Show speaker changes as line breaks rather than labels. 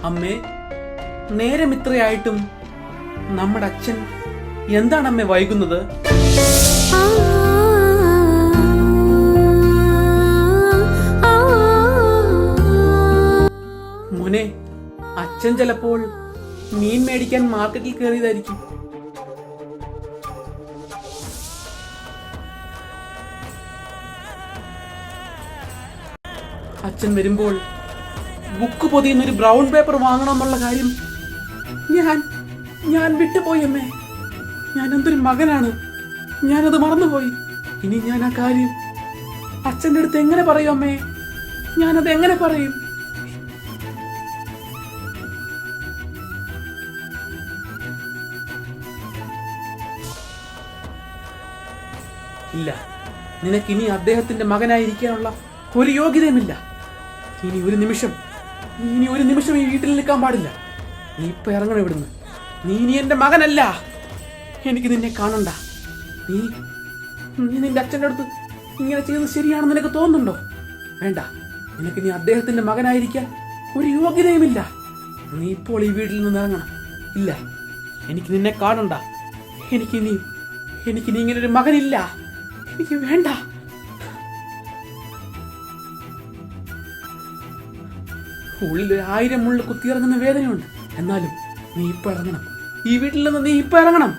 അമ്മേ, നേരം ഇത്രയായിട്ടും നമ്മുടെ അച്ഛൻ എന്താണ് അമ്മേ വൈകുന്നത്? മോനെ, അച്ഛൻ ചിലപ്പോൾ മീൻ മേടിക്കാൻ മാർക്കറ്റിൽ കയറിയതായിരിക്കും. അച്ഛൻ വരുമ്പോൾ ബുക്ക് പൊതിയുന്നൊരു ബ്രൗൺ പേപ്പർ വാങ്ങണമെന്നുള്ള കാര്യം ഞാൻ വിട്ടുപോയി അമ്മേ. ഞാൻ എന്തൊരു മകനാണ്, ഞാനത് മറന്നുപോയി. ഇനി ഞാൻ ആ കാര്യം അച്ഛൻ്റെ അടുത്ത് എങ്ങനെ പറയും അമ്മേ? ഞാനത് എങ്ങനെ പറയും? ഇല്ല, നിനക്കിനി അദ്ദേഹത്തിന്റെ മകനായിരിക്കാനുള്ള ഒരു യോഗ്യതയുമില്ല. ഇനി ഒരു നിമിഷം ഈ വീട്ടിൽ നിൽക്കാൻ പാടില്ല. നീ ഇപ്പൊ ഇറങ്ങണം ഇവിടുന്ന്. നീ ഇനി എന്റെ മകനല്ല. എനിക്ക് നിന്നെ കാണണ്ട. നീ നിന്റെ അച്ഛൻ്റെ അടുത്ത് ഇങ്ങനെ ചെയ്തത് ശരിയാണെന്ന് നിനക്ക് തോന്നുന്നുണ്ടോ? വേണ്ട, നിനക്ക് നീ അദ്ദേഹത്തിന്റെ മകനായിരിക്കാൻ ഒരു യോഗ്യതയുമില്ല. നീ ഇപ്പോൾ ഈ വീട്ടിൽ നിന്ന് ഇറങ്ങണം. ഇല്ല, എനിക്ക് നിന്നെ കാണണ്ട. എനിക്ക് നീ ഇങ്ങനെ ഒരു മകനില്ല. എനിക്ക് വേണ്ട. ഉള്ളിൽ 1000 മുള്ള കുത്തിയിറങ്ങുന്ന വേദനയുണ്ട്. എന്നാലും നീ ഇപ്പൊ ഇറങ്ങണം. ഈ വീട്ടിൽ നിന്ന് നീ ഇപ്പൊ ഇറങ്ങണം.